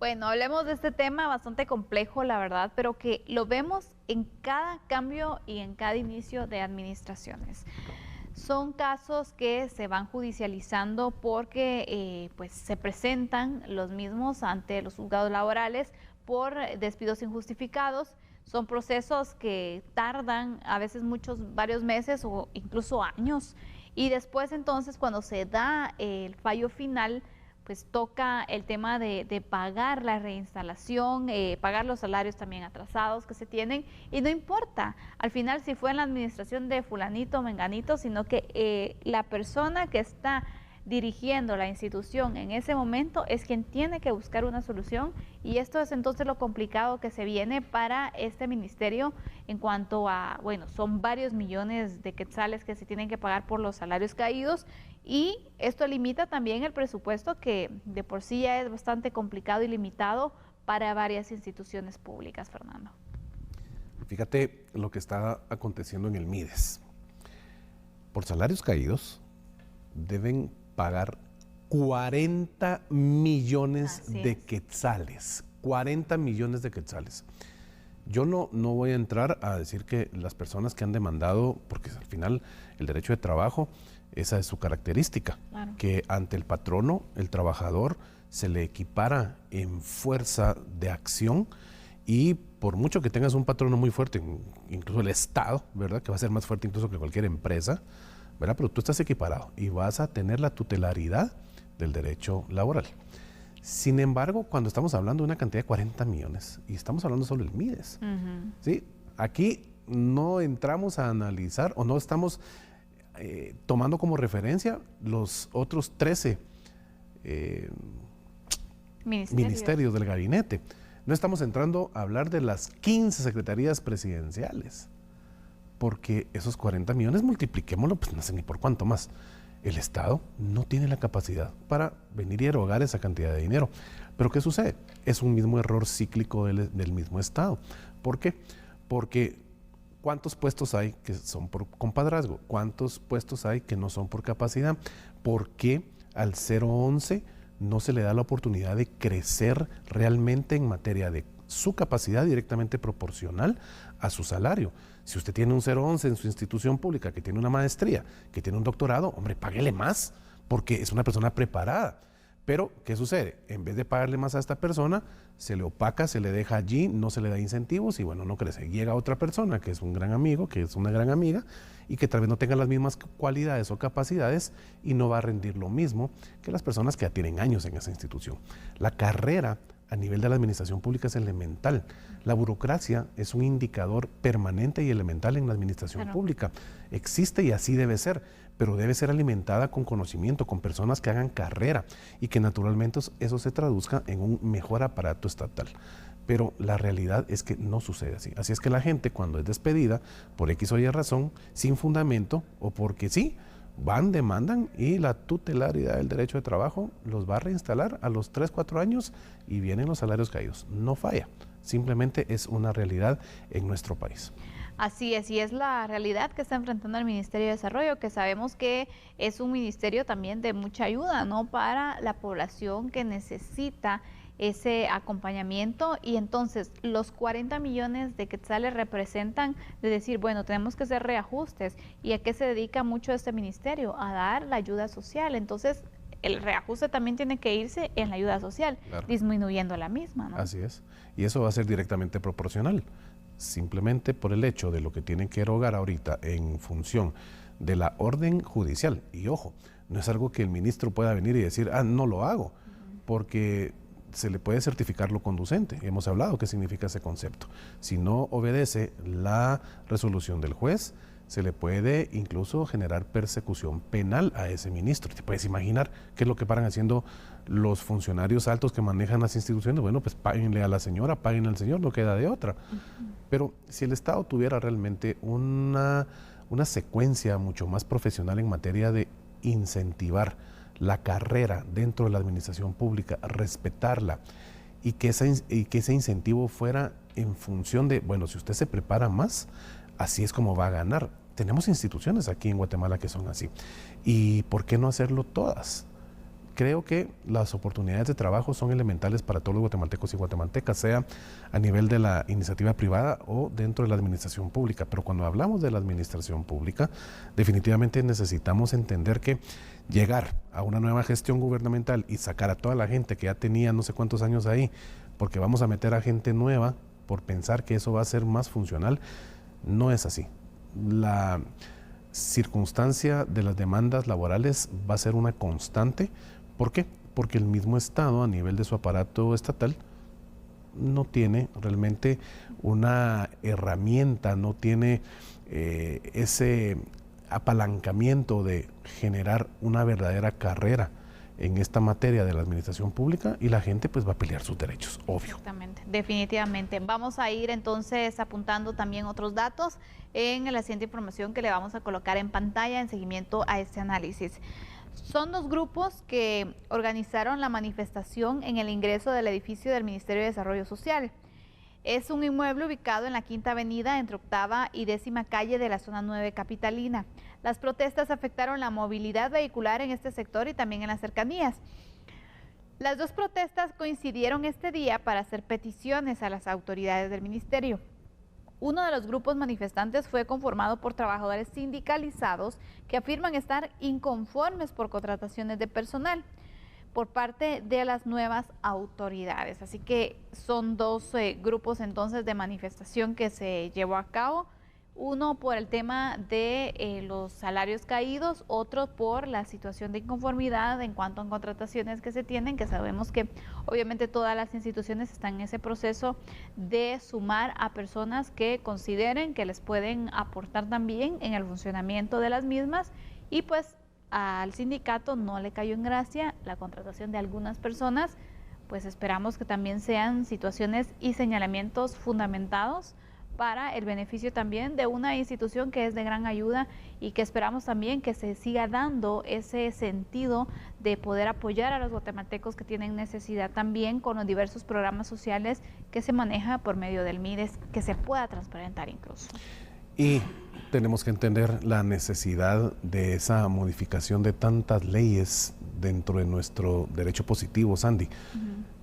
Bueno, hablemos de este tema bastante complejo, la verdad, pero que lo vemos en cada cambio y en cada inicio de administraciones. Son casos que se van judicializando porque pues se presentan los mismos ante los juzgados laborales por despidos injustificados. Son procesos que tardan a veces varios meses o incluso años. Y después entonces cuando se da el fallo final, pues toca el tema de pagar la reinstalación, pagar los salarios también atrasados que se tienen, y no importa al final si fue en la administración de fulanito o menganito, sino que la persona que está dirigiendo la institución en ese momento es quien tiene que buscar una solución, y esto es entonces lo complicado que se viene para este ministerio en cuanto a, bueno, son varios millones de quetzales que se tienen que pagar por los salarios caídos, y esto limita también el presupuesto que de por sí ya es bastante complicado y limitado para varias instituciones públicas, Fernando. Fíjate lo que está aconteciendo en el MIDES. Por salarios caídos deben pagar 40 millones de quetzales. 40 millones de quetzales. Yo no voy a entrar a decir que las personas que han demandado, porque al final el derecho de trabajo, esa es su característica, claro, que ante el patrono, el trabajador, se le equipara en fuerza de acción, y por mucho que tengas un patrono muy fuerte, incluso el Estado, ¿verdad?, que va a ser más fuerte incluso que cualquier empresa, ¿verdad?, pero tú estás equiparado y vas a tener la tutelaridad del derecho laboral. Sin embargo, cuando estamos hablando de una cantidad de 40 millones, y estamos hablando solo del MIDES, ¿sí?, aquí no entramos a analizar o no estamos tomando como referencia los otros 13 ministerios del gabinete. No estamos entrando a hablar de las 15 secretarías presidenciales, porque esos 40 millones, multipliquémoslo, pues no sé ni por cuánto más. El Estado no tiene la capacidad para venir y erogar esa cantidad de dinero. Pero ¿qué sucede? Es un mismo error cíclico del mismo Estado. ¿Por qué? Porque ¿cuántos puestos hay que son por compadrazgo? ¿Cuántos puestos hay que no son por capacidad? ¿Por qué al 011 no se le da la oportunidad de crecer realmente en materia de su capacidad directamente proporcional a su salario? Si usted tiene un 011 en su institución pública, que tiene una maestría, que tiene un doctorado, hombre, páguele más, porque es una persona preparada. Pero, ¿qué sucede? En vez de pagarle más a esta persona, se le opaca, se le deja allí, no se le da incentivos y bueno, no crece. Llega otra persona que es un gran amigo, que es una gran amiga y que tal vez no tenga las mismas cualidades o capacidades y no va a rendir lo mismo que las personas que ya tienen años en esa institución. La carrera a nivel de la administración pública es elemental. La burocracia es un indicador permanente y elemental en la administración pública. Existe y así debe ser, pero debe ser alimentada con conocimiento, con personas que hagan carrera y que naturalmente eso se traduzca en un mejor aparato estatal. Pero la realidad es que no sucede así. Así es que la gente, cuando es despedida por X o Y razón, sin fundamento o porque sí, van, demandan y la tutelaridad del derecho de trabajo los va a reinstalar a los 3, 4 años y vienen los salarios caídos. No falla, simplemente es una realidad en nuestro país. Así es, y es la realidad que está enfrentando el Ministerio de Desarrollo, que sabemos que es un ministerio también de mucha ayuda, ¿no?, para la población que necesita ese acompañamiento. Y entonces los 40 millones de quetzales representan de decir, bueno, tenemos que hacer reajustes. ¿Y a qué se dedica mucho este ministerio? A dar la ayuda social. Entonces el reajuste también tiene que irse en la ayuda social, claro, disminuyendo la misma, ¿no? Así es, y eso va a ser directamente proporcional. Simplemente por el hecho de lo que tienen que erogar ahorita en función de la orden judicial. Y ojo, no es algo que el ministro pueda venir y decir, no lo hago, porque se le puede certificar lo conducente. Hemos hablado qué significa ese concepto. Si no obedece la resolución del juez, se le puede incluso generar persecución penal a ese ministro. ¿Te puedes imaginar qué es lo que paran haciendo los funcionarios altos que manejan las instituciones? Bueno, pues páguenle a la señora, páguenle al señor, no queda de otra. Pero si el Estado tuviera realmente una secuencia mucho más profesional en materia de incentivar la carrera dentro de la administración pública, respetarla, y que ese incentivo fuera en función de, bueno, si usted se prepara más, así es como va a ganar. Tenemos instituciones aquí en Guatemala que son así. ¿Y por qué no hacerlo todas? creo que las oportunidades de trabajo son elementales para todos los guatemaltecos y guatemaltecas, sea a nivel de la iniciativa privada o dentro de la administración pública. Pero cuando hablamos de la administración pública, definitivamente necesitamos entender que llegar a una nueva gestión gubernamental y sacar a toda la gente que ya tenía no sé cuántos años ahí, porque vamos a meter a gente nueva por pensar que eso va a ser más funcional, no es así. La circunstancia de las demandas laborales va a ser una constante. ¿Por qué? Porque el mismo Estado, a nivel de su aparato estatal, no tiene realmente una herramienta, no tiene ese apalancamiento de generar una verdadera carrera en esta materia de la administración pública, y la gente pues va a pelear sus derechos, obvio. Exactamente, definitivamente. Vamos a ir entonces apuntando también otros datos en la siguiente información que le vamos a colocar en pantalla en seguimiento a este análisis. Son dos grupos que organizaron la manifestación en el ingreso del edificio del Ministerio de Desarrollo Social. Es un inmueble ubicado en la Quinta Avenida entre Octava y 10ª calle de la zona 9 capitalina. Las protestas afectaron la movilidad vehicular en este sector y también en las cercanías. Las dos protestas coincidieron este día para hacer peticiones a las autoridades del ministerio. Uno de los grupos manifestantes fue conformado por trabajadores sindicalizados que afirman estar inconformes por contrataciones de personal por parte de las nuevas autoridades. Así que son dos grupos entonces de manifestación que se llevó a cabo. Uno por el tema de los salarios caídos, otro por la situación de inconformidad en cuanto a contrataciones que se tienen, que sabemos que obviamente todas las instituciones están en ese proceso de sumar a personas que consideren que les pueden aportar también en el funcionamiento de las mismas, y pues al sindicato no le cayó en gracia la contratación de algunas personas. Pues esperamos que también sean situaciones y señalamientos fundamentados para el beneficio también de una institución que es de gran ayuda, y que esperamos también que se siga dando ese sentido de poder apoyar a los guatemaltecos que tienen necesidad también con los diversos programas sociales que se maneja por medio del MIDES, que se pueda transparentar incluso. Y tenemos que entender la necesidad de esa modificación de tantas leyes dentro de nuestro derecho positivo, Sandy,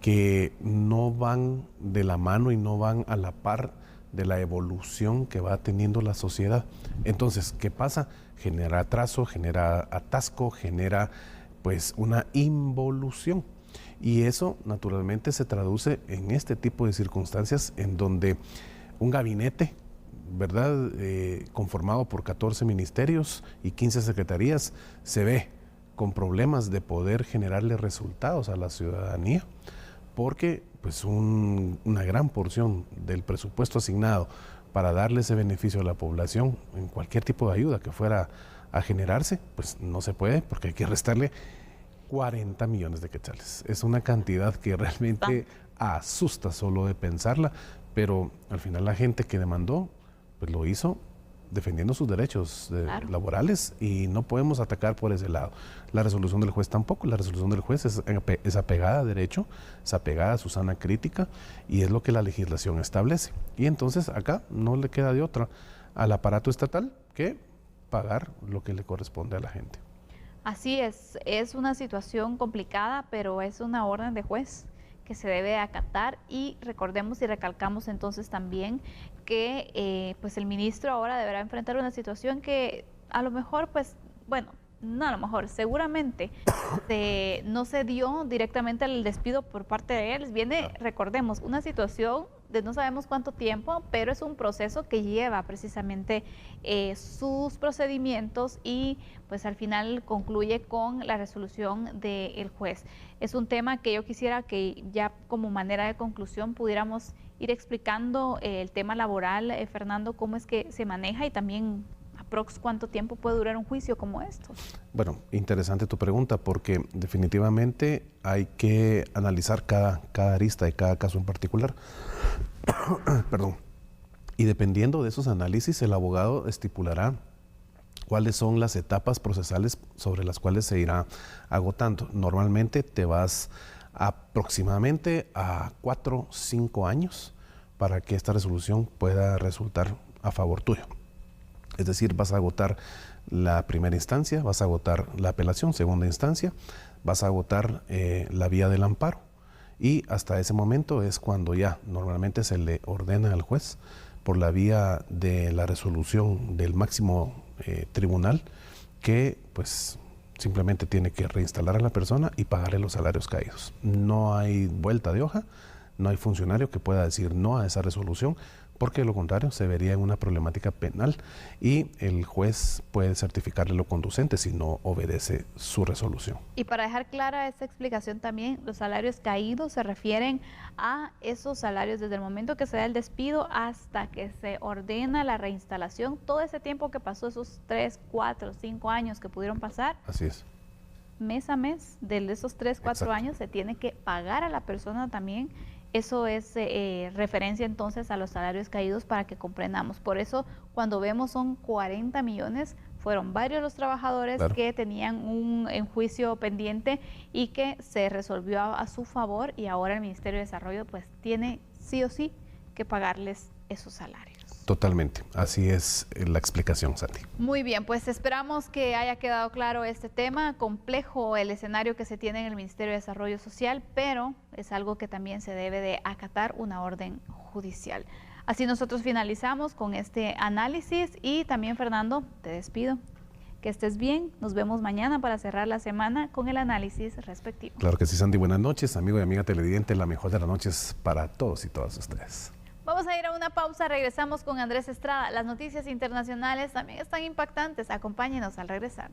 que no van de la mano y no van a la par de la evolución que va teniendo la sociedad. Entonces, ¿qué pasa? Genera atraso, genera atasco, genera pues una involución. Y eso naturalmente se traduce en este tipo de circunstancias en donde un gabinete, ¿verdad?, conformado por 14 ministerios y 15 secretarías, se ve con problemas de poder generarle resultados a la ciudadanía, porque pues una gran porción del presupuesto asignado para darle ese beneficio a la población en cualquier tipo de ayuda que fuera a generarse, pues no se puede, porque hay que restarle 40 millones de quetzales. Es una cantidad que realmente asusta solo de pensarla, pero al final la gente que demandó pues lo hizo defendiendo sus derechos laborales, y no podemos atacar por ese lado. La resolución del juez tampoco. La resolución del juez es apegada a derecho, es apegada a su sana crítica, y es lo que la legislación establece. Y entonces acá no le queda de otra al aparato estatal que pagar lo que le corresponde a la gente. Así es una situación complicada, pero es una orden de juez que se debe acatar, y recordemos y recalcamos entonces también que pues el ministro ahora deberá enfrentar una situación que a lo mejor, pues, bueno, no a lo mejor, seguramente no se dio directamente el despido por parte de él. Viene, recordemos, una situación de no sabemos cuánto tiempo, pero es un proceso que lleva precisamente sus procedimientos, y pues al final concluye con la resolución del juez. Es un tema que yo quisiera que ya como manera de conclusión pudiéramos ir explicando el tema laboral, Fernando, cómo es que se maneja, y también aprox cuánto tiempo puede durar un juicio como estos. Bueno, interesante tu pregunta, porque definitivamente hay que analizar cada arista de cada caso en particular. Perdón. Y dependiendo de esos análisis, el abogado estipulará cuáles son las etapas procesales sobre las cuales se irá agotando. Normalmente te vas aproximadamente a 4 o 5 años para que esta resolución pueda resultar a favor tuyo. Es decir, vas a agotar la primera instancia, vas a agotar la apelación, segunda instancia, vas a agotar la vía del amparo. Y hasta ese momento es cuando ya normalmente se le ordena al juez por la vía de la resolución del máximo tribunal que pues simplemente tiene que reinstalar a la persona y pagarle los salarios caídos. No hay vuelta de hoja, no hay funcionario que pueda decir no a esa resolución, porque de lo contrario se vería en una problemática penal y el juez puede certificarle lo conducente si no obedece su resolución. Y para dejar clara esta explicación también, los salarios caídos se refieren a esos salarios desde el momento que se da el despido hasta que se ordena la reinstalación, todo ese tiempo que pasó, esos 3, 4, 5 años que pudieron pasar. Así es. Mes a mes, de esos 3, 4 años, se tiene que pagar a la persona también. Eso es referencia entonces a los salarios caídos para que comprendamos. Por eso, cuando vemos son 40 millones, fueron varios los trabajadores que tenían un juicio pendiente y que se resolvió a su favor, y ahora el Ministerio de Desarrollo pues tiene sí o sí que pagarles esos salarios. Totalmente, así es la explicación, Sandy. Muy bien, pues esperamos que haya quedado claro este tema. Complejo el escenario que se tiene en el Ministerio de Desarrollo Social, pero es algo que también se debe de acatar una orden judicial. Así nosotros finalizamos con este análisis y también, Fernando, te despido. Que estés bien, nos vemos mañana para cerrar la semana con el análisis respectivo. Claro que sí, Sandy, buenas noches, amigo y amiga televidente, la mejor de las noches para todos y todas ustedes. Vamos a ir a una pausa, regresamos con Andrés Estrada. Las noticias internacionales también están impactantes, acompáñenos al regresar.